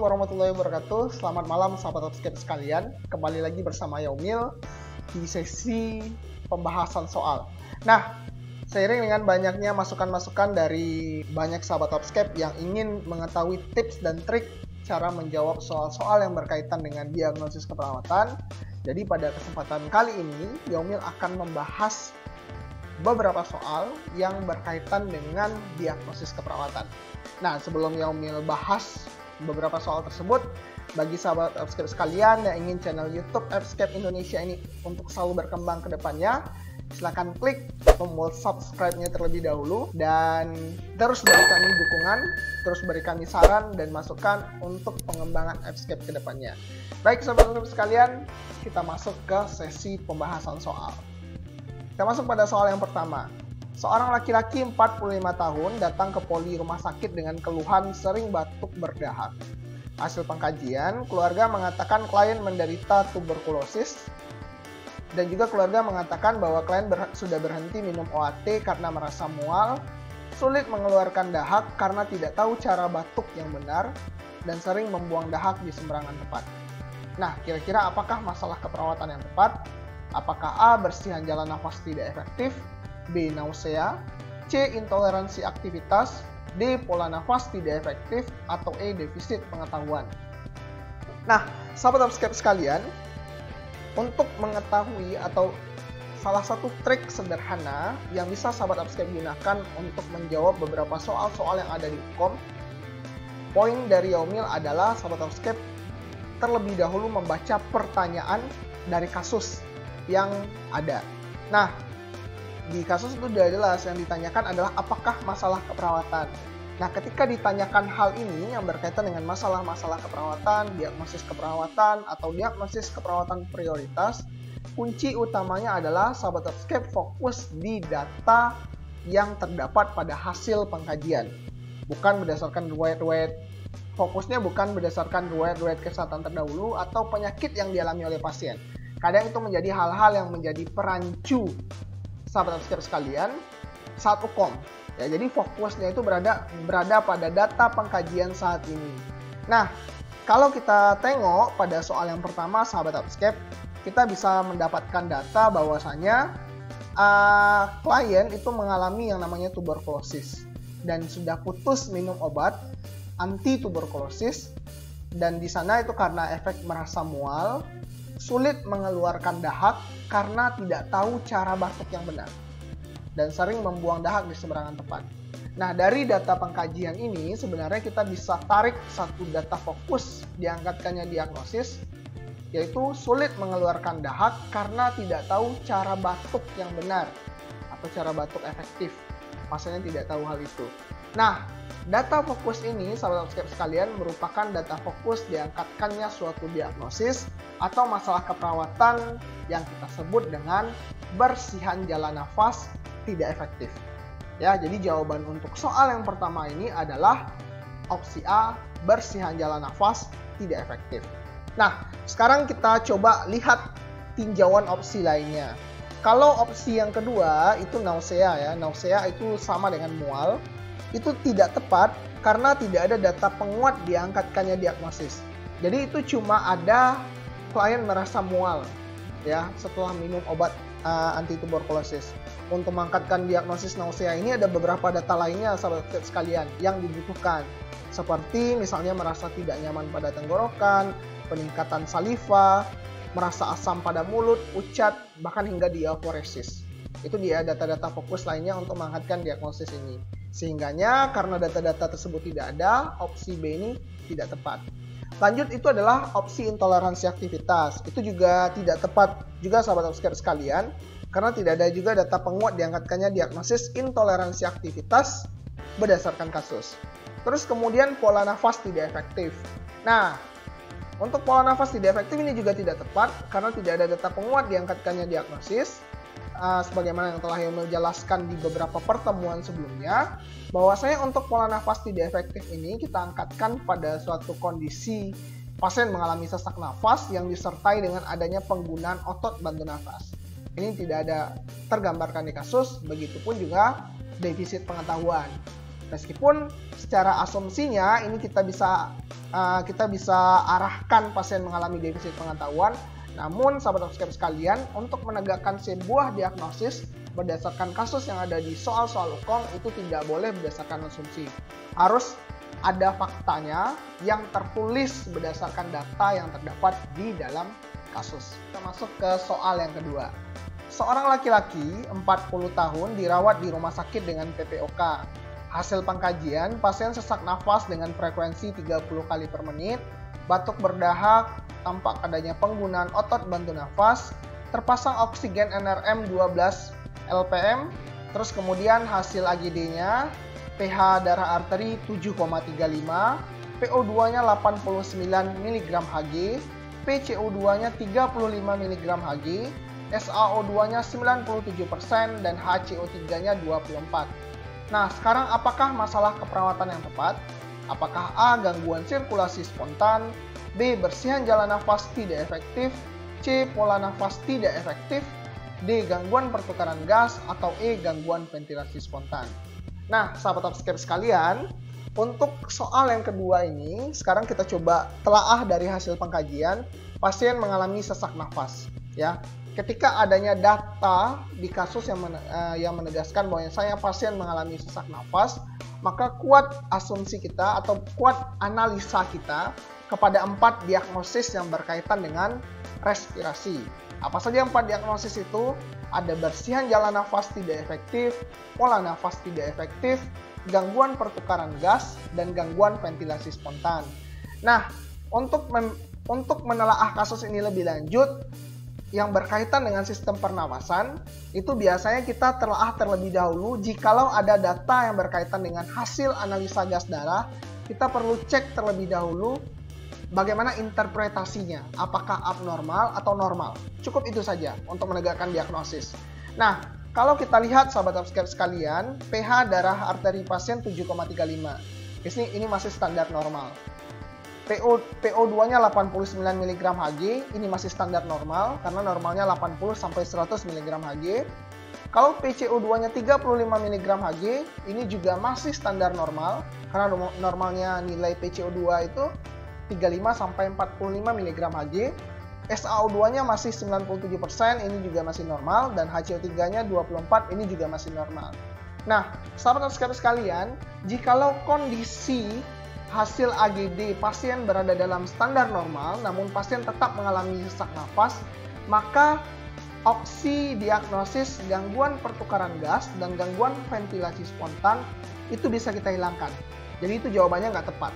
warahmatullahi wabarakatuh. Selamat malam sahabat Upscape sekalian. Kembali lagi bersama Yaumil di sesi pembahasan soal. Nah, seiring dengan banyaknya masukan-masukan dari banyak sahabat Upscape yang ingin mengetahui tips dan trik cara menjawab soal-soal yang berkaitan dengan diagnosis keperawatan. Jadi pada kesempatan kali ini, Yaumil akan membahas beberapa soal yang berkaitan dengan diagnosis keperawatan. Nah, sebelum Yaumil bahas beberapa soal tersebut, bagi sahabat Upscape sekalian yang ingin channel YouTube Upscape Indonesia ini untuk selalu berkembang ke depannya, silahkan klik tombol subscribe-nya terlebih dahulu dan terus beri kami dukungan, terus beri kami saran dan masukan untuk pengembangan Upscape ke depannya. Baik sahabat Upscape sekalian, kita masuk ke sesi pembahasan soal. Kita masuk pada soal yang pertama. Seorang laki-laki 45 tahun datang ke poli rumah sakit dengan keluhan sering batuk berdahak. Hasil pengkajian, keluarga mengatakan klien menderita tuberkulosis dan juga keluarga mengatakan bahwa klien sudah berhenti minum OAT karena merasa mual, sulit mengeluarkan dahak karena tidak tahu cara batuk yang benar, dan sering membuang dahak di sembarangan tempat. Nah, kira-kira apakah masalah keperawatan yang tepat? Apakah A. bersihan jalan nafas tidak efektif, B. nausea, C. intoleransi aktivitas, D. pola nafas tidak efektif, atau E. defisit pengetahuan. Nah, sahabat Upscape sekalian, untuk mengetahui atau salah satu trik sederhana yang bisa sahabat Upscape gunakan untuk menjawab beberapa soal-soal yang ada di UKOM, poin dari Yaumil adalah sahabat Upscape terlebih dahulu membaca pertanyaan dari kasus yang ada. Nah, di kasus itu sudah jelas yang ditanyakan adalah apakah masalah keperawatan. Nah, ketika ditanyakan hal ini yang berkaitan dengan masalah-masalah keperawatan, diagnosis keperawatan, atau diagnosis keperawatan prioritas, kunci utamanya adalah sahabat Upscape fokus di data yang terdapat pada hasil pengkajian. Bukan berdasarkan riwayat-riwayat, fokusnya bukan berdasarkan riwayat-riwayat kesehatan terdahulu atau penyakit yang dialami oleh pasien. Kadang itu menjadi hal-hal yang menjadi perancu sahabat Upscape sekalian saat UKOM. Ya, jadi fokusnya itu berada pada data pengkajian saat ini. Nah, kalau kita tengok pada soal yang pertama sahabat Upscape, kita bisa mendapatkan data bahwasanya klien itu mengalami yang namanya tuberkulosis dan sudah putus minum obat anti tuberkulosis, dan di sana itu karena efek merasa mual, sulit mengeluarkan dahak karena tidak tahu cara batuk yang benar, dan sering membuang dahak di sembarangan tempat. Nah, dari data pengkajian ini sebenarnya kita bisa tarik satu data fokus diangkatkannya diagnosis, yaitu sulit mengeluarkan dahak karena tidak tahu cara batuk yang benar atau cara batuk efektif. Pasiennya tidak tahu hal itu. Nah, data fokus ini sahabat Upscape sekalian merupakan data fokus diangkatkannya suatu diagnosis atau masalah keperawatan yang kita sebut dengan bersihan jalan nafas tidak efektif. Ya, jadi jawaban untuk soal yang pertama ini adalah opsi A, bersihan jalan nafas tidak efektif. Nah, sekarang kita coba lihat tinjauan opsi lainnya. Kalau opsi yang kedua itu nausea ya, nausea itu sama dengan mual, itu tidak tepat karena tidak ada data penguat diangkatkannya diagnosis. Jadi itu cuma ada klien merasa mual ya setelah minum obat anti tuberkulosis. Untuk mengangkatkan diagnosis nausea ini ada beberapa data lainnya sahabat sekalian yang dibutuhkan, seperti misalnya merasa tidak nyaman pada tenggorokan, peningkatan saliva, merasa asam pada mulut, ucat, bahkan hingga diaforesis. Itu dia data-data fokus lainnya untuk mengangkatkan diagnosis ini. Sehingganya karena data-data tersebut tidak ada, opsi B ini tidak tepat. Lanjut itu adalah opsi intoleransi aktivitas. Itu juga tidak tepat juga sahabat Upscape sekalian, karena tidak ada juga data penguat diangkatkannya diagnosis intoleransi aktivitas berdasarkan kasus. Terus kemudian pola nafas tidak efektif. Nah, untuk pola nafas tidak efektif ini juga tidak tepat karena tidak ada data penguat diangkatkannya diagnosis. Sebagaimana yang telah Yaumil jelaskan di beberapa pertemuan sebelumnya, bahwasanya untuk pola nafas tidak efektif ini kita angkatkan pada suatu kondisi pasien mengalami sesak nafas yang disertai dengan adanya penggunaan otot bantu nafas. Ini tidak ada tergambarkan di kasus, begitupun juga defisit pengetahuan. Meskipun secara asumsinya ini kita bisa arahkan pasien mengalami defisit pengetahuan, namun sahabat subscribe sekalian, untuk menegakkan sebuah diagnosis berdasarkan kasus yang ada di soal-soal UKOM itu tidak boleh berdasarkan asumsi. Harus ada faktanya yang tertulis berdasarkan data yang terdapat di dalam kasus. Kita masuk ke soal yang kedua. Seorang laki-laki 40 tahun dirawat di rumah sakit dengan PPOK. Hasil pengkajian, pasien sesak nafas dengan frekuensi 30 kali per menit, batuk berdahak, tampak adanya penggunaan otot bantu nafas, terpasang oksigen NRM 12 LPM, terus kemudian hasil AGD-nya, pH darah arteri 7,35, PO2-nya 89 mg Hg, PCO2-nya 35 mg Hg, SaO2-nya 97%, dan HCO3-nya 24. Nah, sekarang apakah masalah keperawatan yang tepat? Apakah A. Gangguan sirkulasi spontan, B. Bersihan jalan nafas tidak efektif, C. Pola nafas tidak efektif, D. Gangguan pertukaran gas, atau E. Gangguan ventilasi spontan. Nah, sahabat subscribe sekalian, untuk soal yang kedua ini, sekarang kita coba telaah dari hasil pengkajian, pasien mengalami sesak nafas. Ya, ketika adanya data di kasus yang menegaskan bahwa pasien mengalami sesak nafas, maka kuat asumsi kita atau kuat analisa kita kepada 4 diagnosis yang berkaitan dengan respirasi. Apa saja 4 diagnosis itu? Ada bersihan jalan nafas tidak efektif, pola nafas tidak efektif, gangguan pertukaran gas, dan gangguan ventilasi spontan. Nah, untuk menelaah kasus ini lebih lanjut, yang berkaitan dengan sistem pernapasan, itu biasanya kita telaah terlebih dahulu. Jikalau ada data yang berkaitan dengan hasil analisa gas darah, kita perlu cek terlebih dahulu bagaimana interpretasinya, apakah abnormal atau normal. Cukup itu saja untuk menegakkan diagnosis. Nah, kalau kita lihat sahabat subscribe sekalian, pH darah arteri pasien 7,35. Ini masih standar normal. PO2-nya 89 mg Hg, ini masih standar normal karena normalnya 80 sampai 100 mg Hg. Kalau PCO2-nya 35 mg Hg, ini juga masih standar normal karena normalnya nilai PCO2 itu 35 sampai 45 mg Hg. SaO2-nya masih 97%, ini juga masih normal, dan HCO3-nya 24, ini juga masih normal. Nah, sahabat subscribe sekalian, jikalau kondisi hasil AGD pasien berada dalam standar normal, namun pasien tetap mengalami sesak nafas, maka opsi diagnosis gangguan pertukaran gas dan gangguan ventilasi spontan itu bisa kita hilangkan. Jadi itu jawabannya nggak tepat.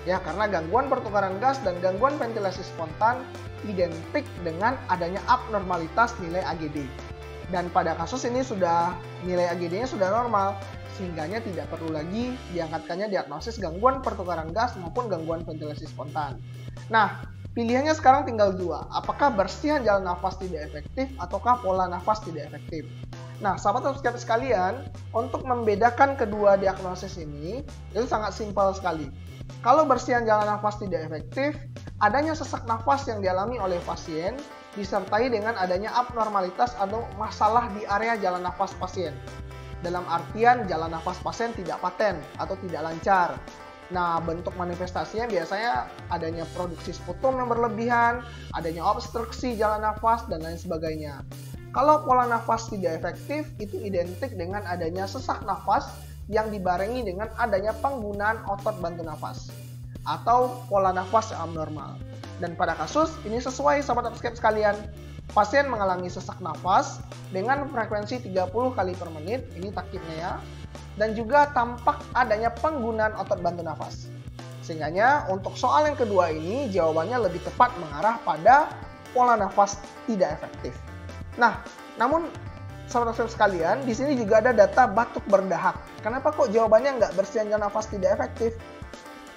Ya, karena gangguan pertukaran gas dan gangguan ventilasi spontan identik dengan adanya abnormalitas nilai AGD. Dan pada kasus ini nilai AGD-nya sudah normal, sehingganya tidak perlu lagi diangkatkannya diagnosis gangguan pertukaran gas maupun gangguan ventilasi spontan. Nah, pilihannya sekarang tinggal 2. Apakah bersihan jalan nafas tidak efektif ataukah pola nafas tidak efektif? Nah, sahabat subscribe sekalian, untuk membedakan kedua diagnosis ini, itu sangat simpel sekali. Kalau bersihan jalan nafas tidak efektif, adanya sesak nafas yang dialami oleh pasien disertai dengan adanya abnormalitas atau masalah di area jalan nafas pasien. Dalam artian jalan nafas pasien tidak paten atau tidak lancar. Nah, bentuk manifestasinya biasanya adanya produksi sputum yang berlebihan, adanya obstruksi jalan nafas, dan lain sebagainya. Kalau pola nafas tidak efektif, itu identik dengan adanya sesak nafas yang dibarengi dengan adanya penggunaan otot bantu nafas atau pola nafas yang abnormal. Dan pada kasus ini sesuai sahabat subscribe sekalian, pasien mengalami sesak nafas dengan frekuensi 30 kali per menit, ini takipnea, dan juga tampak adanya penggunaan otot bantu nafas. Sehingganya untuk soal yang kedua ini jawabannya lebih tepat mengarah pada pola nafas tidak efektif. Nah, namun sahabat-sahabat sekalian, di sini juga ada data batuk berdahak. Kenapa kok jawabannya nggak bersihan jalan nafas tidak efektif?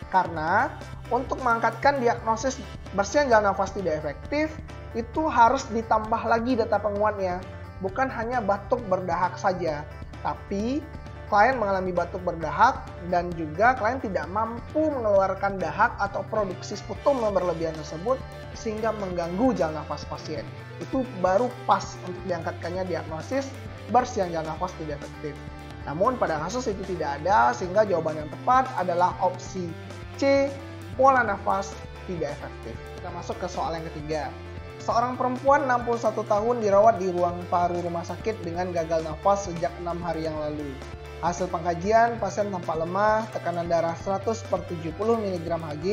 Karena untuk mengangkatkan diagnosis bersihan jalan nafas tidak efektif, itu harus ditambah lagi data penguatnya. Bukan hanya batuk berdahak saja, tapi klien mengalami batuk berdahak dan juga klien tidak mampu mengeluarkan dahak atau produksi sputum yang berlebihan tersebut sehingga mengganggu jalan nafas pasien. Itu baru pas untuk diangkatkannya diagnosis bersihan jalan nafas tidak efektif. Namun pada kasus itu tidak ada, sehingga jawaban yang tepat adalah opsi C, pola nafas tidak efektif. Kita masuk ke soal yang ketiga. Seorang perempuan 61 tahun dirawat di ruang paru rumah sakit dengan gagal nafas sejak 6 hari yang lalu. Hasil pengkajian, pasien tampak lemah, tekanan darah 100/70 mg Hg,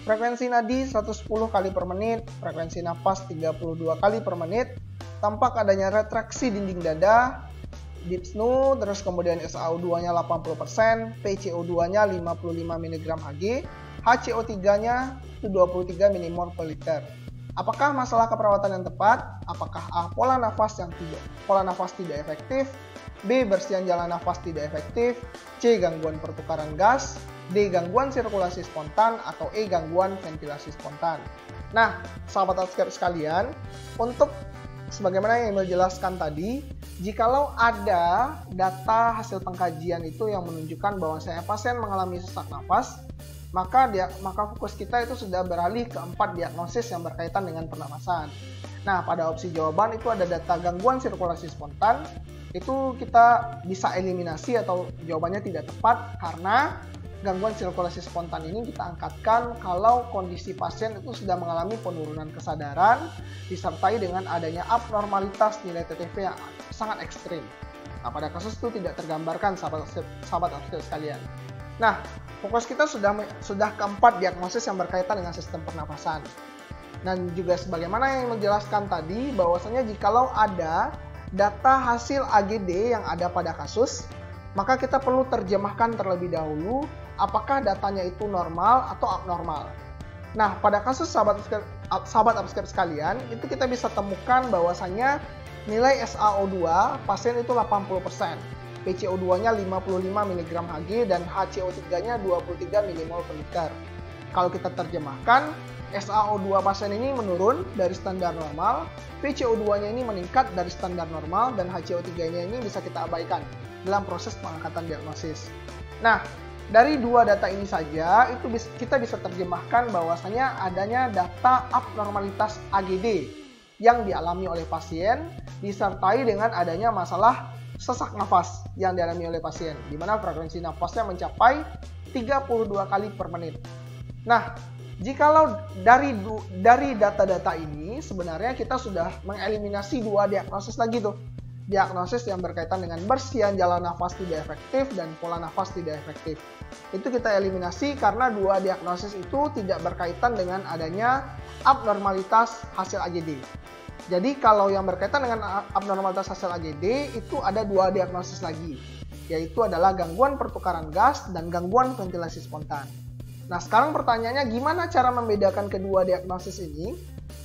frekuensi nadi 110 kali per menit, frekuensi nafas 32 kali per menit, tampak adanya retraksi dinding dada, dyspnea, terus kemudian SaO2-nya 80%, PCO2-nya 55 mg Hg, HCO3-nya 23 mmol per liter. Apakah masalah keperawatan yang tepat? Apakah A. Pola nafas tidak efektif, B. Bersihan jalan nafas tidak efektif, C. Gangguan pertukaran gas, D. Gangguan sirkulasi spontan, atau E. Gangguan ventilasi spontan. Nah, sahabat subscribe sekalian, untuk sebagaimana yang Emil jelaskan tadi, jikalau ada data hasil pengkajian itu yang menunjukkan bahwasanya pasien mengalami sesak nafas, maka fokus kita itu sudah beralih ke 4 diagnosis yang berkaitan dengan pernapasan. Nah, pada opsi jawaban itu ada data gangguan sirkulasi spontan, itu kita bisa eliminasi atau jawabannya tidak tepat karena gangguan sirkulasi spontan ini kita angkatkan kalau kondisi pasien itu sudah mengalami penurunan kesadaran disertai dengan adanya abnormalitas nilai TTV yang sangat ekstrim. Nah, pada kasus itu tidak tergambarkan sahabat sekalian. Nah, fokus kita sudah keempat diagnosis yang berkaitan dengan sistem pernapasan. Dan juga sebagaimana yang menjelaskan tadi, bahwasanya jikalau ada data hasil AGD yang ada pada kasus, maka kita perlu terjemahkan terlebih dahulu apakah datanya itu normal atau abnormal. Nah, pada kasus sahabat subscribe sekalian, itu kita bisa temukan bahwasanya nilai SaO2 pasien itu 80%. PCO2-nya 55 mg Hg dan HCO3-nya 23 mmol per liter. Kalau kita terjemahkan, SaO2 pasien ini menurun dari standar normal, PCO2-nya ini meningkat dari standar normal, dan HCO3-nya ini bisa kita abaikan dalam proses pengangkatan diagnosis. Nah, dari dua data ini saja, itu kita bisa terjemahkan bahwasanya adanya data abnormalitas AGD yang dialami oleh pasien, disertai dengan adanya masalah sesak nafas yang dialami oleh pasien, di mana frekuensi nafasnya mencapai 32 kali per menit. Nah, jikalau dari data-data ini, sebenarnya kita sudah mengeliminasi dua diagnosis lagi tuh. Diagnosis yang berkaitan dengan bersihan jalan nafas tidak efektif dan pola nafas tidak efektif. Itu kita eliminasi karena dua diagnosis itu tidak berkaitan dengan adanya abnormalitas hasil AGD. Jadi kalau yang berkaitan dengan abnormalitas hasil AGD itu ada dua diagnosis lagi, yaitu adalah gangguan pertukaran gas dan gangguan ventilasi spontan. Nah, sekarang pertanyaannya gimana cara membedakan kedua diagnosis ini?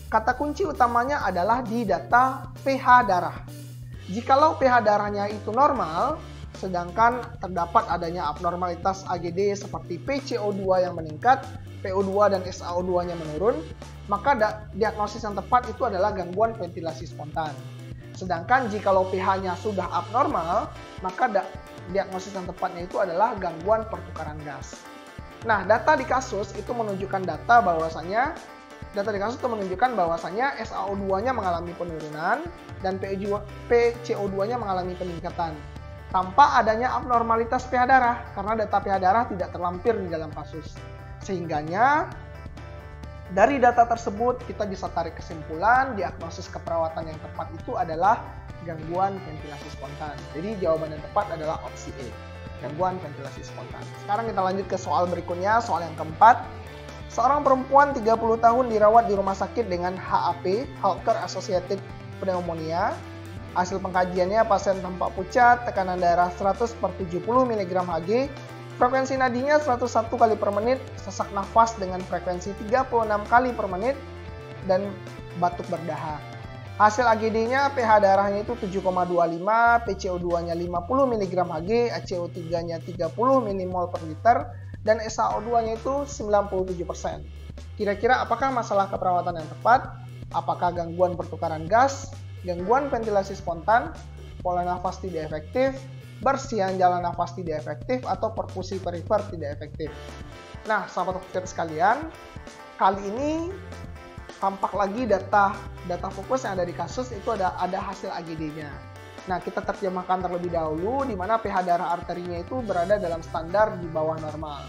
Kata kunci utamanya adalah di data pH darah. Jikalau pH darahnya itu normal, sedangkan terdapat adanya abnormalitas AGD seperti PCO2 yang meningkat, PO2 dan SaO2-nya menurun, maka diagnosis yang tepat itu adalah gangguan ventilasi spontan. Sedangkan jikalau pH-nya sudah abnormal, maka diagnosis yang tepatnya itu adalah gangguan pertukaran gas. Nah, data di kasus itu menunjukkan bahwasanya SaO2-nya mengalami penurunan dan PCO2-nya mengalami peningkatan tanpa adanya abnormalitas pH darah karena data pH darah tidak terlampir di dalam kasus. Sehingganya dari data tersebut kita bisa tarik kesimpulan diagnosis keperawatan yang tepat itu adalah gangguan ventilasi spontan. Jadi jawaban yang tepat adalah opsi E, gangguan ventilasi spontan. Sekarang kita lanjut ke soal berikutnya, soal yang keempat. Seorang perempuan 30 tahun dirawat di rumah sakit dengan HAP, Healthcare Associated Pneumonia. Hasil pengkajiannya pasien tampak pucat, tekanan darah 100/70 mg Hg, frekuensi nadinya 101 kali per menit, sesak nafas dengan frekuensi 36 kali per menit, dan batuk berdahak. Hasil AGD-nya pH darahnya itu 7,25, PCO2-nya 50 mg Hg, HCO3-nya 30 mmol per liter, dan SaO2-nya itu 97%. Kira-kira apakah masalah keperawatan yang tepat? Apakah gangguan pertukaran gas, gangguan ventilasi spontan, pola nafas tidak efektif, bersihan jalan nafas tidak efektif, atau perfusi perifer tidak efektif? Nah, sahabat dokter sekalian, kali ini tampak lagi data fokus yang ada di kasus itu ada hasil AGD-nya. Nah, kita terjemahkan terlebih dahulu di mana pH darah arterinya itu berada dalam standar di bawah normal.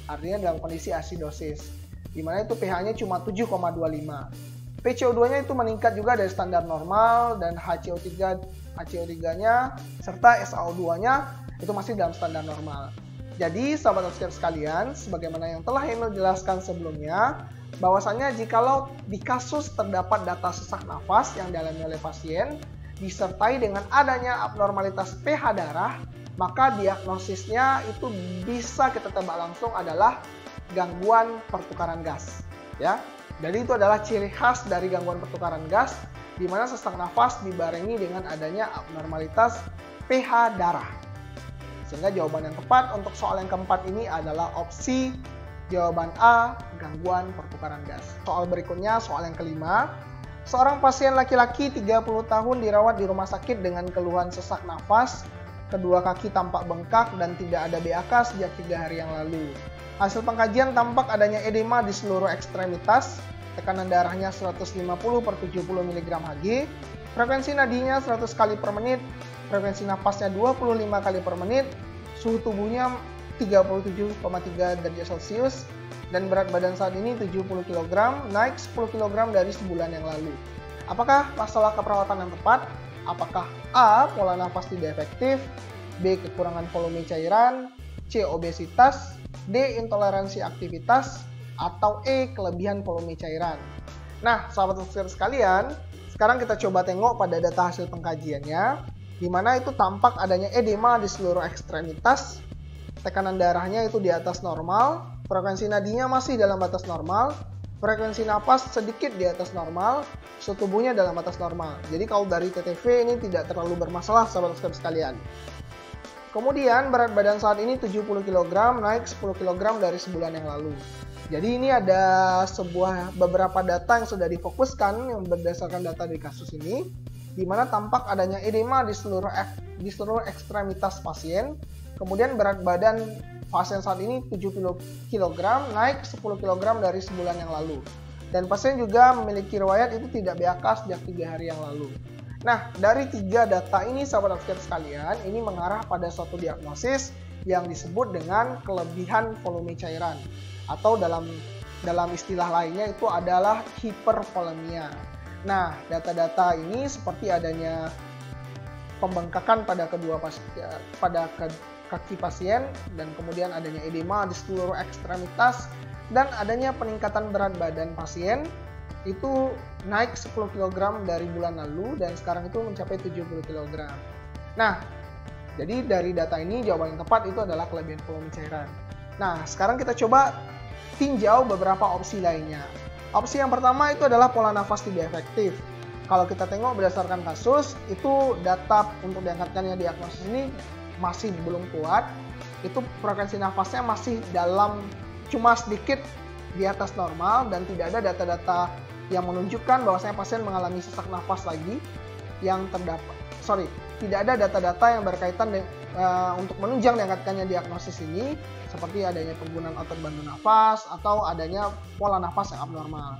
Artinya dalam kondisi asidosis, di mana itu pH-nya cuma 7,25. PCO2-nya itu meningkat juga dari standar normal dan HCO3-nya serta SaO2-nya itu masih dalam standar normal. Jadi, sahabat subscribe sekalian, sebagaimana yang telah Emil jelaskan sebelumnya, bahwasanya jikalau di kasus terdapat data sesak nafas yang dialami oleh pasien, disertai dengan adanya abnormalitas pH darah, maka diagnosisnya itu bisa kita tebak langsung adalah gangguan pertukaran gas. Ya, jadi itu adalah ciri khas dari gangguan pertukaran gas, di mana sesak nafas dibarengi dengan adanya abnormalitas pH darah. Sehingga jawaban yang tepat untuk soal yang keempat ini adalah opsi jawaban A, gangguan pertukaran gas. Soal berikutnya, soal yang kelima. Seorang pasien laki-laki 30 tahun dirawat di rumah sakit dengan keluhan sesak nafas, kedua kaki tampak bengkak dan tidak ada BAK sejak 3 hari yang lalu. Hasil pengkajian tampak adanya edema di seluruh ekstremitas, tekanan darahnya 150/70 mg/Hg, frekuensi nadinya 100 kali per menit, frekuensi nafasnya 25 kali per menit, suhu tubuhnya 37,3 derajat Celcius, dan berat badan saat ini 70 kg, naik 10 kg dari sebulan yang lalu. Apakah masalah keperawatan yang tepat? Apakah A. Pola nafas tidak efektif, B. Kekurangan volume cairan, C. Obesitas, D. Intoleransi aktivitas, atau E. Kelebihan volume cairan? Nah, sahabat subscriber sekalian, sekarang kita coba tengok pada data hasil pengkajiannya, di mana itu tampak adanya edema di seluruh ekstremitas, tekanan darahnya itu di atas normal, frekuensi nadinya masih dalam batas normal, frekuensi napas sedikit di atas normal, suhu tubuhnya dalam batas normal. Jadi kalau dari TTV ini tidak terlalu bermasalah, sahabat subscriber sekalian. Kemudian berat badan saat ini 70 kg, naik 10 kg dari sebulan yang lalu. Jadi ini ada beberapa data yang sudah difokuskan yang berdasarkan data di kasus ini, di mana tampak adanya edema di seluruh ekstremitas pasien. Kemudian berat badan pasien saat ini 70 kg, naik 10 kg dari sebulan yang lalu. Dan pasien juga memiliki riwayat itu tidak BAK sejak 3 hari yang lalu. Nah, dari 3 data ini, sahabat subscriber sekalian, ini mengarah pada suatu diagnosis yang disebut dengan kelebihan volume cairan. Atau dalam istilah lainnya itu adalah hipervolemia. Nah, data-data ini seperti adanya pembengkakan pada kaki pasien, dan kemudian adanya edema di seluruh ekstremitas, dan adanya peningkatan berat badan pasien itu naik 10 kg dari bulan lalu dan sekarang itu mencapai 70 kg. Nah, jadi dari data ini jawaban yang tepat itu adalah kelebihan volume cairan. Nah, sekarang kita coba tinjau beberapa opsi lainnya. Opsi yang pertama itu adalah pola nafas tidak efektif. Kalau kita tengok berdasarkan kasus, itu data untuk diangkatkannya diagnosis ini masih belum kuat. Itu frekuensi nafasnya masih cuma sedikit di atas normal, dan tidak ada data-data yang menunjukkan bahwasanya pasien mengalami sesak nafas lagi yang tidak ada data-data yang berkaitan untuk menunjang diangkatkannya diagnosis ini, seperti adanya penggunaan otot bantu nafas atau adanya pola nafas yang abnormal.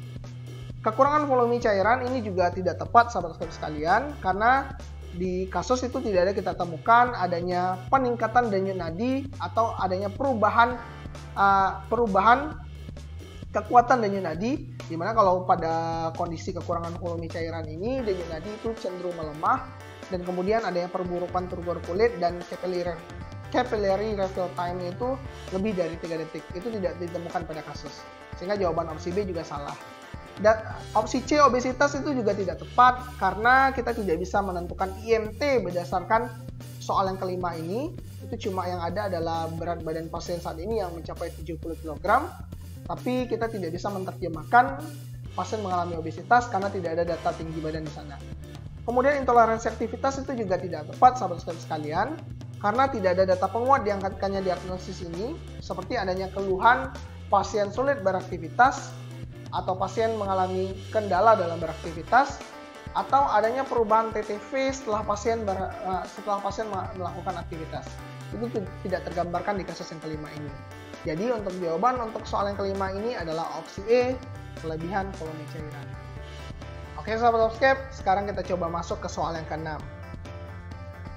Kekurangan volume cairan ini juga tidak tepat, sahabat sekalian, karena di kasus itu tidak ada kita temukan adanya peningkatan denyut nadi atau adanya perubahan kekuatan denyut nadi, dimana kalau pada kondisi kekurangan volume cairan ini denyut nadi itu cenderung melemah, dan kemudian adanya perburukan turgor kulit dan capillary refill time itu lebih dari 3 detik. Itu tidak ditemukan pada kasus, sehingga jawaban opsi B juga salah. Dan opsi C, obesitas, itu juga tidak tepat karena kita tidak bisa menentukan IMT berdasarkan soal yang kelima ini. Itu cuma yang ada adalah berat badan pasien saat ini yang mencapai 70 kg, tapi kita tidak bisa menerjemahkan pasien mengalami obesitas karena tidak ada data tinggi badan di sana. Kemudian intoleransi aktivitas itu juga tidak tepat, sahabat sekalian, karena tidak ada data penguat diangkatkannya diagnosis ini, seperti adanya keluhan pasien sulit beraktivitas, atau pasien mengalami kendala dalam beraktivitas, atau adanya perubahan TTV setelah pasien melakukan aktivitas. Itu tidak tergambarkan di kasus yang kelima ini. Jadi untuk jawaban untuk soal yang kelima ini adalah opsi E, kelebihan volume cairan. Oke sahabat subscribe, sekarang kita coba masuk ke soal yang keenam.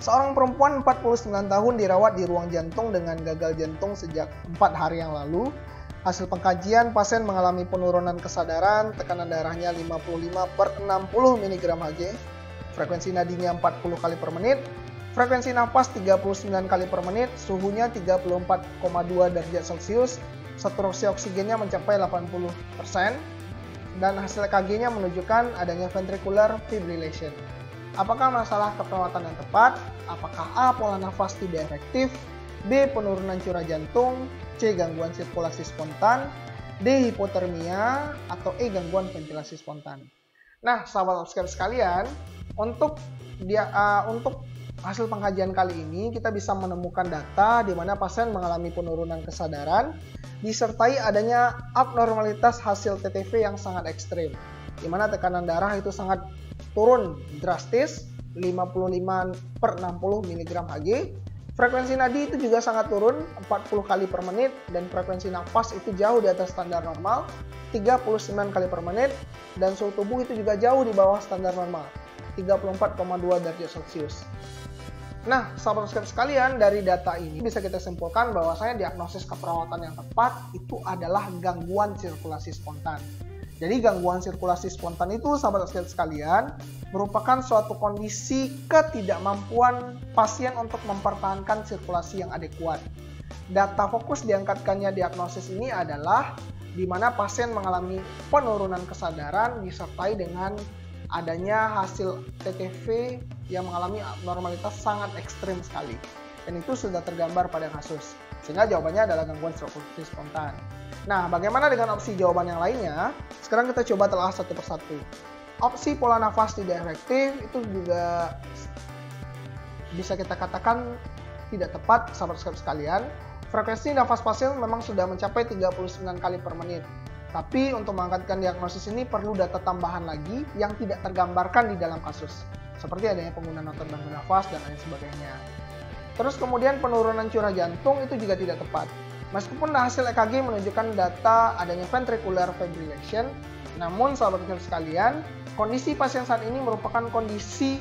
Seorang perempuan 49 tahun dirawat di ruang jantung dengan gagal jantung sejak 4 hari yang lalu. Hasil pengkajian, pasien mengalami penurunan kesadaran, tekanan darahnya 55/60 mg Hg, frekuensi nadinya 40 kali per menit, frekuensi nafas 39 kali per menit, suhunya 34,2 derajat Celcius, saturasi oksigennya mencapai 80%, dan hasil EKG-nya menunjukkan adanya ventricular fibrillation. Apakah masalah keperawatan yang tepat? Apakah A. Pola nafas tidak efektif, B. Penurunan curah jantung, C. Gangguan sirkulasi spontan, D. Hipotermia, atau E. Gangguan ventilasi spontan. Nah, sahabat subscriber sekalian, untuk hasil pengkajian kali ini kita bisa menemukan data di mana pasien mengalami penurunan kesadaran disertai adanya abnormalitas hasil TTV yang sangat ekstrim, di mana tekanan darah itu sangat turun drastis 55/60 mg Hg, frekuensi nadi itu juga sangat turun 40 kali per menit, dan frekuensi nafas itu jauh di atas standar normal 39 kali per menit, dan suhu tubuh itu juga jauh di bawah standar normal 34,2 derajat Celcius. Nah, sahabat subscriber sekalian, dari data ini bisa kita simpulkan bahwasanya diagnosis keperawatan yang tepat itu adalah gangguan sirkulasi spontan. Jadi gangguan sirkulasi spontan itu, sahabat subscriber sekalian, merupakan suatu kondisi ketidakmampuan pasien untuk mempertahankan sirkulasi yang adekuat. Data fokus diangkatkannya diagnosis ini adalah di mana pasien mengalami penurunan kesadaran disertai dengan adanya hasil TTV yang mengalami abnormalitas sangat ekstrim sekali. Dan itu sudah tergambar pada kasus. Sehingga jawabannya adalah gangguan sirkulasi spontan. Nah, bagaimana dengan opsi jawaban yang lainnya? Sekarang kita coba telah satu persatu. Opsi pola nafas tidak efektif itu juga bisa kita katakan tidak tepat, sahabat-sahabat sekalian. Frekuensi nafas pasien memang sudah mencapai 39 kali per menit. Tapi untuk mengangkatkan diagnosis ini perlu data tambahan lagi yang tidak tergambarkan di dalam kasus, seperti adanya penggunaan otot bantu nafas dan lain sebagainya. Terus kemudian penurunan curah jantung itu juga tidak tepat. Meskipun hasil EKG menunjukkan data adanya ventricular fibrillation, namun sahabat sekalian, kondisi pasien saat ini merupakan kondisi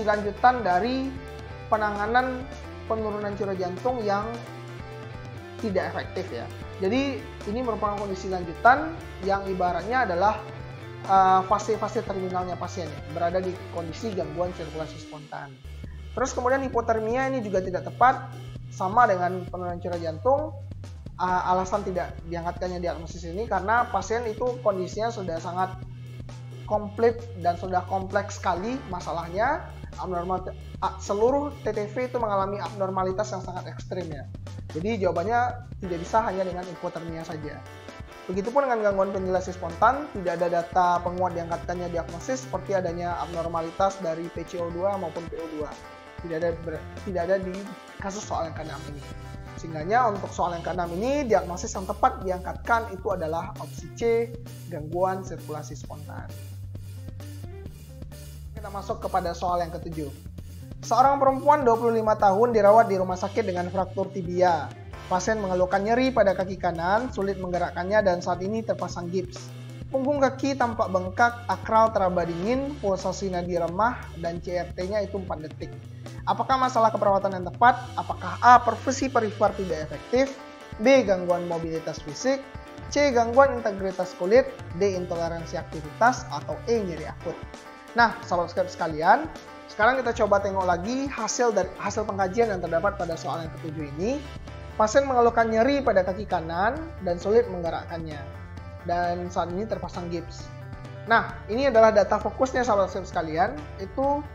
lanjutan dari penanganan penurunan curah jantung yang tidak efektif ya. Jadi ini merupakan kondisi lanjutan yang ibaratnya adalah fase-fase terminalnya pasien ya, berada di kondisi gangguan sirkulasi spontan. Terus kemudian hipotermia ini juga tidak tepat, sama dengan penurunan curah jantung. Alasan tidak diangkatkannya diagnosis ini karena pasien itu kondisinya sudah sangat komplit dan sudah kompleks sekali masalahnya. Seluruh TTV itu mengalami abnormalitas yang sangat ekstrim ya. Jadi jawabannya tidak bisa hanya dengan hipotermia saja. Begitupun dengan gangguan ventilasi spontan, tidak ada data penguat diangkatkannya diagnosis seperti adanya abnormalitas dari PCO2 maupun PO2. Tidak ada di kasus soal yang ke-6 ini. Sehingga untuk soal yang ke-6 ini, diagnosis yang tepat diangkatkan itu adalah opsi C, gangguan sirkulasi spontan. Kita masuk kepada soal yang ke-7. Seorang perempuan 25 tahun dirawat di rumah sakit dengan fraktur tibia. Pasien mengeluhkan nyeri pada kaki kanan, sulit menggerakkannya dan saat ini terpasang gips. Punggung kaki tampak bengkak, akral teraba dingin, pulsasi nadi lemah, dan CRT-nya itu 4 detik. Apakah masalah keperawatan yang tepat? Apakah A. Perfusi perifer tidak efektif, B. Gangguan mobilitas fisik, C. Gangguan integritas kulit, D. Intoleransi aktivitas, atau E. Nyeri akut. Nah, sahabat sekalian, sekarang kita coba tengok lagi hasil pengkajian yang terdapat pada soal yang ke-7 ini. Pasien mengeluhkan nyeri pada kaki kanan dan sulit menggerakkannya. Dan saat ini terpasang gips. Nah, ini adalah data fokusnya sahabat sekalian. Itu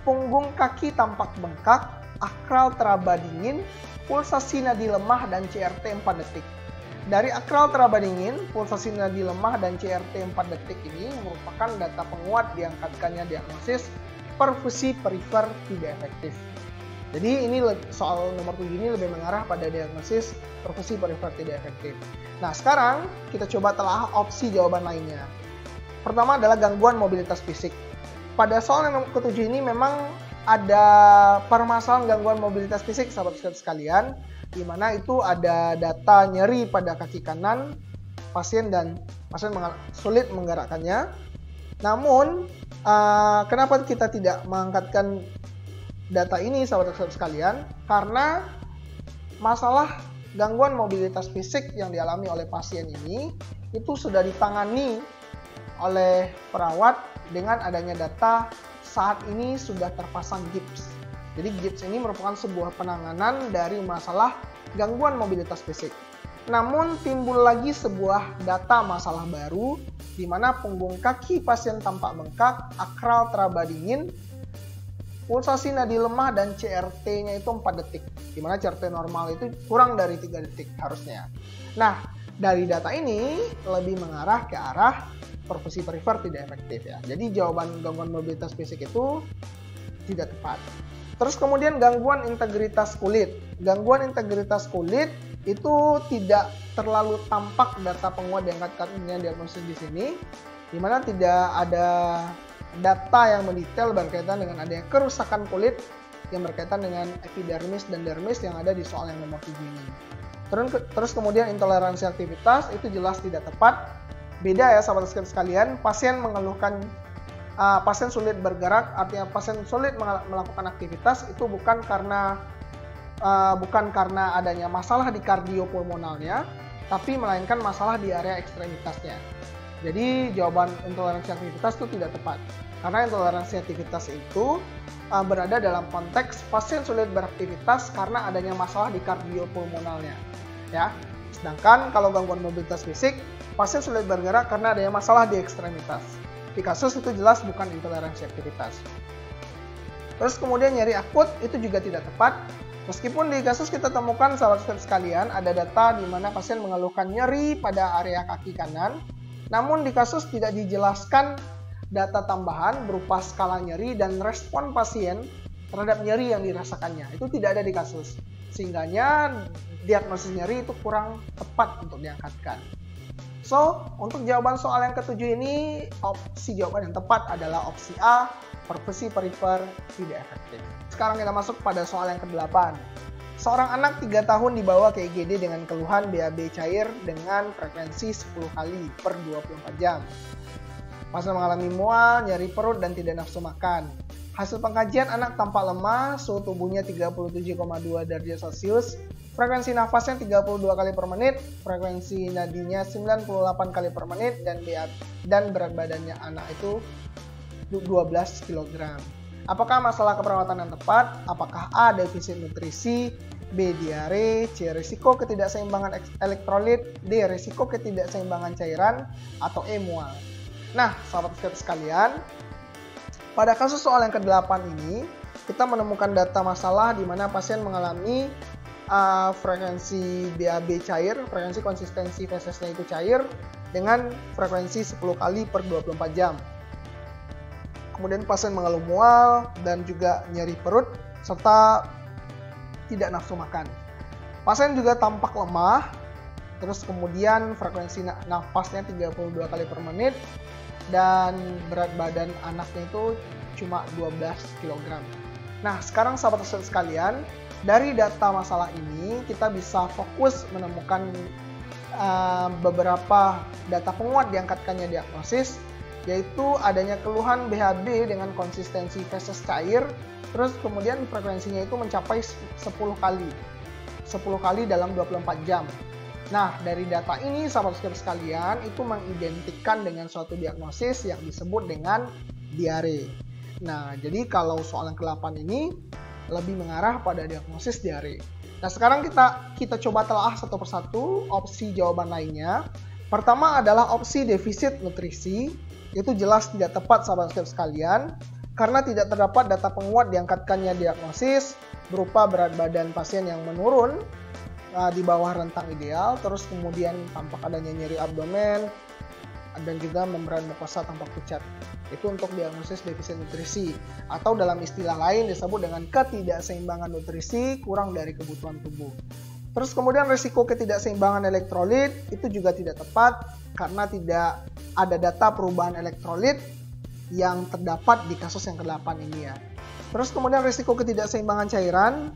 punggung kaki tampak bengkak, akral teraba dingin, pulsasi nadi lemah dan CRT 4 detik. Dari akral teraba dingin, pulsasi nadi lemah dan CRT 4 detik ini merupakan data penguat diangkatkannya diagnosis perfusi perifer tidak efektif. Jadi ini soal nomor 7 ini lebih mengarah pada diagnosis perfusi perifer tidak efektif. Nah, sekarang kita coba telah opsi jawaban lainnya. Pertama adalah gangguan mobilitas fisik. Pada soal yang ke-7 ini memang ada permasalahan gangguan mobilitas fisik sahabat sekalian, di mana itu ada data nyeri pada kaki kanan pasien sulit menggerakkannya. Namun kenapa kita tidak mengangkatkan data ini sahabat sekalian karena masalah gangguan mobilitas fisik yang dialami oleh pasien ini itu sudah ditangani oleh perawat dengan adanya data saat ini sudah terpasang gips. Jadi gips ini merupakan sebuah penanganan dari masalah gangguan mobilitas fisik. Namun timbul lagi sebuah data masalah baru di mana punggung kaki pasien tampak bengkak, akral teraba dingin, pulsasi nadi lemah dan CRT-nya itu 4 detik. Di mana CRT normal itu kurang dari 3 detik harusnya. Nah, dari data ini lebih mengarah ke arah perfusi perifer tidak efektif ya. Jadi jawaban gangguan mobilitas fisik itu tidak tepat. Terus kemudian gangguan integritas kulit. Gangguan integritas kulit itu tidak terlalu tampak data penguat diangkatkannya diagnosis di sini, di mana tidak ada data yang mendetail berkaitan dengan adanya kerusakan kulit yang berkaitan dengan epidermis dan dermis yang ada di soal yang nomor 7 ini. Terus kemudian intoleransi aktivitas itu jelas tidak tepat. Beda ya sahabat sekalian, pasien mengeluhkan pasien sulit bergerak, artinya pasien sulit melakukan aktivitas itu bukan karena adanya masalah di kardiopulmonalnya, tapi melainkan masalah di area ekstremitasnya. Jadi jawaban intoleransi aktivitas itu tidak tepat, karena intoleransi aktivitas itu berada dalam konteks pasien sulit beraktivitas karena adanya masalah di kardiopulmonalnya, ya. Sedangkan kalau gangguan mobilitas fisik, pasien sulit bergerak karena adanya masalah di ekstremitas. Di kasus itu jelas bukan intoleransi aktivitas. Terus kemudian nyeri akut itu juga tidak tepat. Meskipun di kasus kita temukan sahabat sekalian ada data di mana pasien mengeluhkan nyeri pada area kaki kanan, namun di kasus tidak dijelaskan data tambahan berupa skala nyeri dan respon pasien terhadap nyeri yang dirasakannya. Itu tidak ada di kasus. Sehingganya diagnosis nyeri itu kurang tepat untuk diangkatkan. So, untuk jawaban soal yang ketujuh ini, opsi jawaban yang tepat adalah opsi A, perfusi perifer tidak efektif. Sekarang kita masuk pada soal yang ke-8. Seorang anak 3 tahun dibawa ke IGD dengan keluhan BAB cair dengan frekuensi 10 kali per 24 jam. Pasien mengalami mual, nyeri perut, dan tidak nafsu makan. Hasil pengkajian anak tampak lemah, suhu tubuhnya 37,2 derajat Celcius, frekuensi nafasnya 32 kali per menit, frekuensi nadinya 98 kali per menit, dan berat badannya anak itu 12 kg. Apakah masalah keperawatan yang tepat? Apakah A. defisit nutrisi, B. diare, C. risiko ketidakseimbangan elektrolit, D. risiko ketidakseimbangan cairan, atau E. mual? Nah, sahabat sekalian, pada kasus soal yang ke-8 ini, kita menemukan data masalah di mana pasien mengalami frekuensi BAB cair, frekuensi konsistensi fesesnya itu cair dengan frekuensi 10 kali per 24 jam. Kemudian pasien mengeluh mual dan juga nyeri perut serta tidak nafsu makan. Pasien juga tampak lemah, terus kemudian frekuensi nafasnya 32 kali per menit dan berat badan anaknya itu cuma 12 kg. Nah, sekarang sahabat sekalian, dari data masalah ini kita bisa fokus menemukan beberapa data penguat diangkatkannya diagnosis, yaitu adanya keluhan BHB dengan konsistensi feses cair, terus kemudian frekuensinya itu mencapai 10 kali dalam 24 jam. Nah, dari data ini sahabat sekalian itu mengidentikan dengan suatu diagnosis yang disebut dengan diare. Nah, jadi kalau soal yang ke-8 ini lebih mengarah pada diagnosis diare. Nah, sekarang kita coba telah satu persatu opsi jawaban lainnya. Pertama adalah opsi defisit nutrisi. Itu jelas tidak tepat sahabat sekalian karena tidak terdapat data penguat diangkatkannya diagnosis berupa berat badan pasien yang menurun di bawah rentang ideal, terus kemudian tampak adanya nyeri abdomen dan juga membran mukosa tampak pucat. Itu untuk diagnosis defisit nutrisi, atau dalam istilah lain disebut dengan ketidakseimbangan nutrisi kurang dari kebutuhan tubuh. Terus kemudian risiko ketidakseimbangan elektrolit itu juga tidak tepat karena tidak ada data perubahan elektrolit yang terdapat di kasus yang ke-8 ini ya. Terus kemudian risiko ketidakseimbangan cairan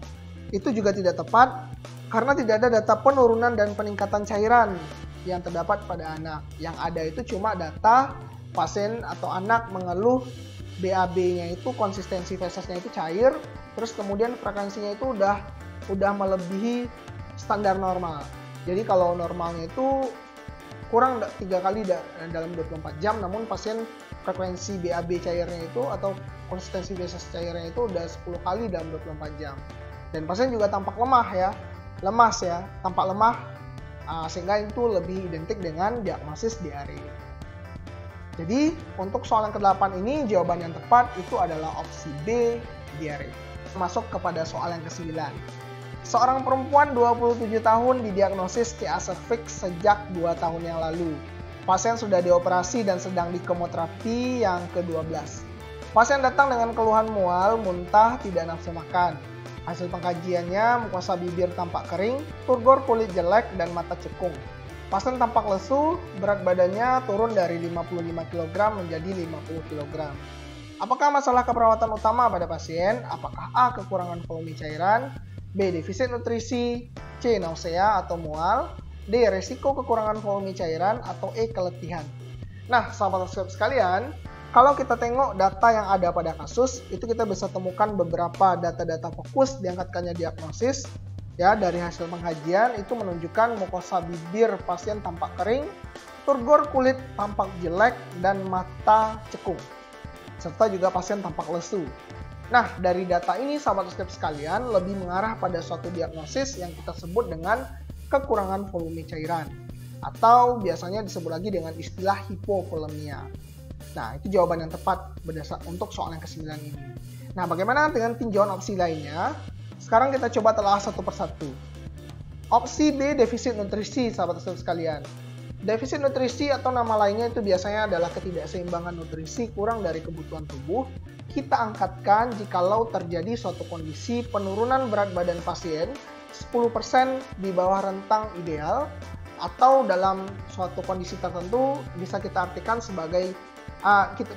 itu juga tidak tepat karena tidak ada data penurunan dan peningkatan cairan yang terdapat pada anak. Yang ada itu cuma data pasien atau anak mengeluh BAB-nya itu konsistensi fesesnya itu cair, terus kemudian frekuensinya itu udah melebihi standar normal. Jadi kalau normalnya itu kurang 3 kali dalam 24 jam, namun pasien frekuensi BAB cairnya itu atau konsistensi feses cairnya itu udah 10 kali dalam 24 jam. Dan pasien juga tampak lemas ya, tampak lemah, sehingga itu lebih identik dengan diagnosis diare. Jadi untuk soal yang ke-8 ini jawaban yang tepat itu adalah opsi B, diare. Masuk kepada soal yang ke-9. Seorang perempuan 27 tahun didiagnosis TA cervix sejak 2 tahun yang lalu. Pasien sudah dioperasi dan sedang di kemoterapi yang ke-12. Pasien datang dengan keluhan mual, muntah, tidak nafsu makan. Hasil pengkajiannya, mukosa bibir tampak kering, turgor kulit jelek, dan mata cekung. Pasien tampak lesu, berat badannya turun dari 55 kg menjadi 50 kg. Apakah masalah keperawatan utama pada pasien? Apakah A. Kekurangan volume cairan, B. Defisit nutrisi, C. Nausea atau mual, D. Resiko kekurangan volume cairan, atau E. Keletihan. Nah, sahabat sekalian, kalau kita tengok data yang ada pada kasus, itu kita bisa temukan beberapa data-data fokus diangkatkannya diagnosis. Ya, dari hasil pengkajian itu menunjukkan mukosa bibir pasien tampak kering, turgor kulit tampak jelek, dan mata cekung. Serta juga pasien tampak lesu. Nah, dari data ini sahabat sekalian lebih mengarah pada suatu diagnosis yang kita sebut dengan kekurangan volume cairan. Atau biasanya disebut lagi dengan istilah hipovolemia. Nah, itu jawaban yang tepat berdasarkan untuk soal yang ke-9 ini. Nah, bagaimana dengan tinjauan opsi lainnya? Sekarang kita coba telah satu persatu. Opsi B, defisit nutrisi, sahabat sekalian. Defisit nutrisi atau nama lainnya itu biasanya adalah ketidakseimbangan nutrisi kurang dari kebutuhan tubuh. Kita angkatkan jikalau terjadi suatu kondisi penurunan berat badan pasien 10% di bawah rentang ideal, atau dalam suatu kondisi tertentu bisa kita artikan sebagai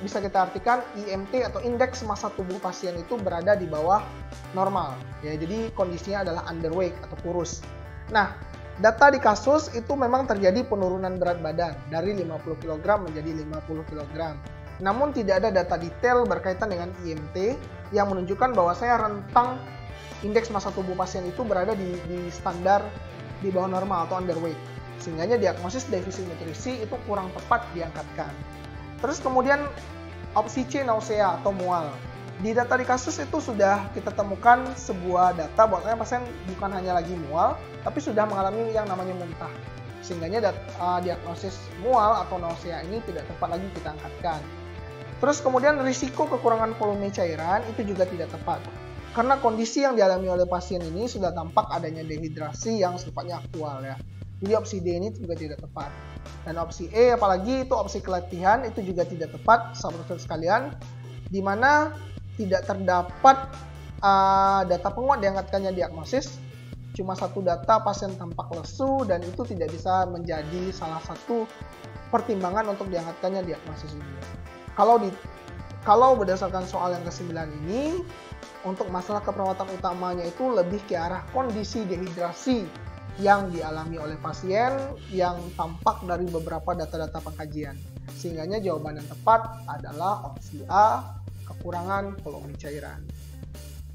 bisa kita artikan IMT atau indeks massa tubuh pasien itu berada di bawah normal. Ya, jadi kondisinya adalah underweight atau kurus. Nah, data di kasus itu memang terjadi penurunan berat badan dari 50 kg menjadi 50 kg. Namun tidak ada data detail berkaitan dengan IMT yang menunjukkan bahwasanya rentang indeks massa tubuh pasien itu berada di standar di bawah normal atau underweight. Sehingga diagnosis defisit nutrisi itu kurang tepat diangkatkan. Terus kemudian opsi C, nausea atau mual. Di data di kasus itu sudah kita temukan sebuah data bahwasanya pasien bukan hanya lagi mual, tapi sudah mengalami yang namanya muntah. Sehingga diagnosis mual atau nausea ini tidak tepat lagi kita angkatkan. Terus kemudian risiko kekurangan volume cairan itu juga tidak tepat. Karena kondisi yang dialami oleh pasien ini sudah tampak adanya dehidrasi yang sifatnya aktual ya. Jadi opsi D ini juga tidak tepat. Dan opsi E apalagi itu opsi keletihan itu juga tidak tepat sahabat sekalian, di mana tidak terdapat data penguat diangkatkannya diagnosis. Cuma satu data pasien tampak lesu dan itu tidak bisa menjadi salah satu pertimbangan untuk diangkatkannya diagnosis ini. Kalau berdasarkan soal yang ke-9 ini, untuk masalah keperawatan utamanya itu lebih ke arah kondisi dehidrasi yang dialami oleh pasien yang tampak dari beberapa data-data pengkajian. Sehingga jawaban yang tepat adalah opsi A, kekurangan volume cairan.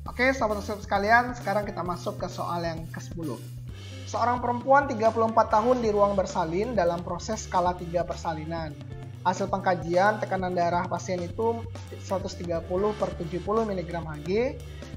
Oke, sahabat sekalian, sekarang kita masuk ke soal yang ke-10. Seorang perempuan 34 tahun di ruang bersalin dalam proses skala 3 persalinan. Hasil pengkajian tekanan darah pasien itu 130/70 mg Hg,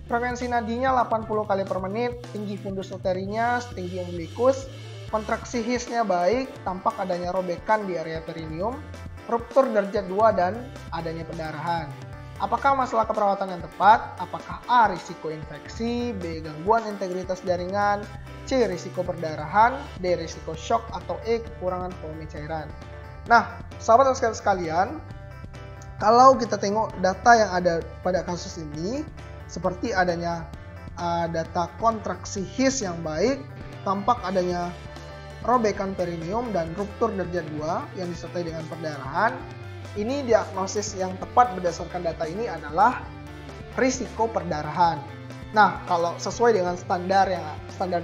frekuensi nadinya 80 kali per menit, tinggi fundus uterinya setinggi umbilikus, kontraksi hisnya baik, tampak adanya robekan di area perineum, ruptur derajat 2 dan adanya pendarahan. Apakah masalah keperawatan yang tepat? Apakah A. Risiko infeksi, B. Gangguan integritas jaringan, C. Risiko perdarahan, D. Risiko shock, atau E. Kekurangan volume cairan. Nah, sahabat sekalian, kalau kita tengok data yang ada pada kasus ini, seperti adanya data kontraksi his yang baik, tampak adanya robekan perineum dan ruptur derajat 2 yang disertai dengan perdarahan. Ini diagnosis yang tepat berdasarkan data ini adalah risiko perdarahan. Nah, kalau sesuai dengan standar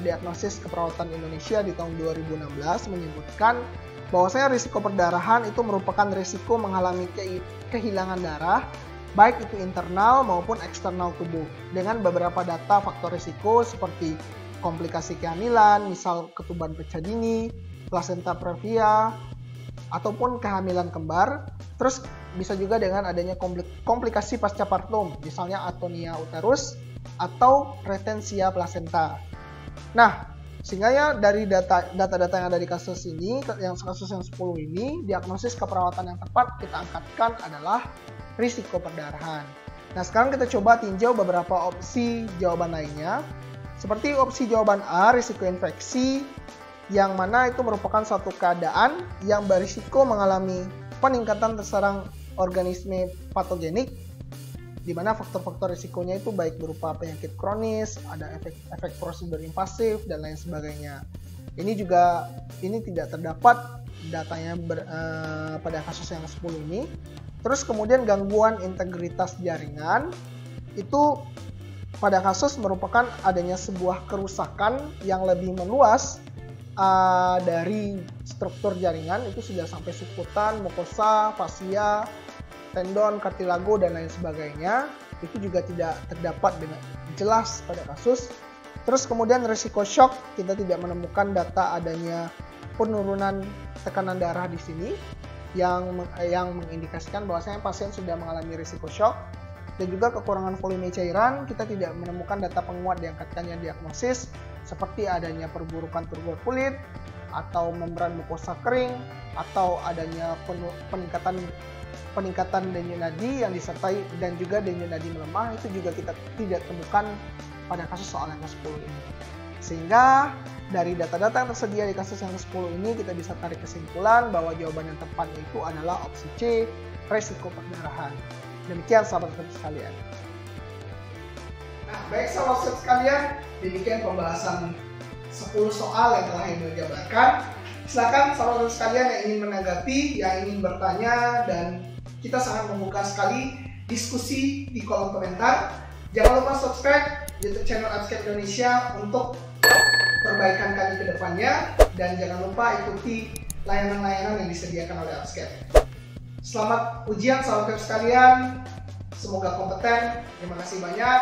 diagnosis keperawatan Indonesia di tahun 2016 menyebutkan bahwasanya risiko perdarahan itu merupakan risiko mengalami kehilangan darah baik itu internal maupun eksternal tubuh, dengan beberapa data faktor risiko seperti komplikasi kehamilan, misal ketuban pecah dini, plasenta previa, ataupun kehamilan kembar. Terus bisa juga dengan adanya komplikasi pascapartum, misalnya atonia uterus atau retensia plasenta. Nah, sehingga ya dari data-data yang ada di kasus ini, kasus yang 10 ini, diagnosis keperawatan yang tepat kita angkatkan adalah risiko perdarahan. Nah, sekarang kita coba tinjau beberapa opsi jawaban lainnya. Seperti opsi jawaban A, risiko infeksi, yang mana itu merupakan suatu keadaan yang berisiko mengalami peningkatan terserang organisme patogenik, di mana faktor-faktor risikonya itu baik berupa penyakit kronis, ada efek prosedur invasif, dan lain sebagainya. Ini tidak terdapat datanya pada kasus yang 10 ini. Terus kemudian gangguan integritas jaringan, itu pada kasus merupakan adanya sebuah kerusakan yang lebih meluas dari struktur jaringan, itu sudah sampai sukutan, mukosa, fasia, tendon, kartilago, dan lain sebagainya. Itu juga tidak terdapat dengan jelas pada kasus. Terus kemudian risiko shock, kita tidak menemukan data adanya penurunan tekanan darah di sini yang mengindikasikan bahwasanya pasien sudah mengalami risiko shock. Dan juga kekurangan volume cairan, kita tidak menemukan data penguat diangkatkannya diagnosis seperti adanya perburukan turgor kulit atau membran mukosa kering atau adanya peningkatan denyut nadi yang disertai dan juga denyut nadi melemah, itu juga kita tidak temukan pada kasus soal yang ke-10 ini. Sehingga dari data-data yang tersedia di kasus yang ke-10 ini kita bisa tarik kesimpulan bahwa jawaban yang tepat itu adalah opsi C, risiko perdarahan. Demikian sahabat-sahabat sekalian. Nah, baik sahabat-sahabat sekalian, demikian pembahasan 10 soal yang telah Ibu jabarkan. Silakan sahabat-sahabat sekalian yang ingin menanggapi, yang ingin bertanya, dan kita sangat membuka sekali diskusi di kolom komentar. Jangan lupa subscribe YouTube channel Upscape Indonesia untuk perbaikan kami ke depannya, dan jangan lupa ikuti layanan-layanan yang disediakan oleh Upscape. Selamat ujian sahabat sekalian, semoga kompeten. Terima kasih banyak.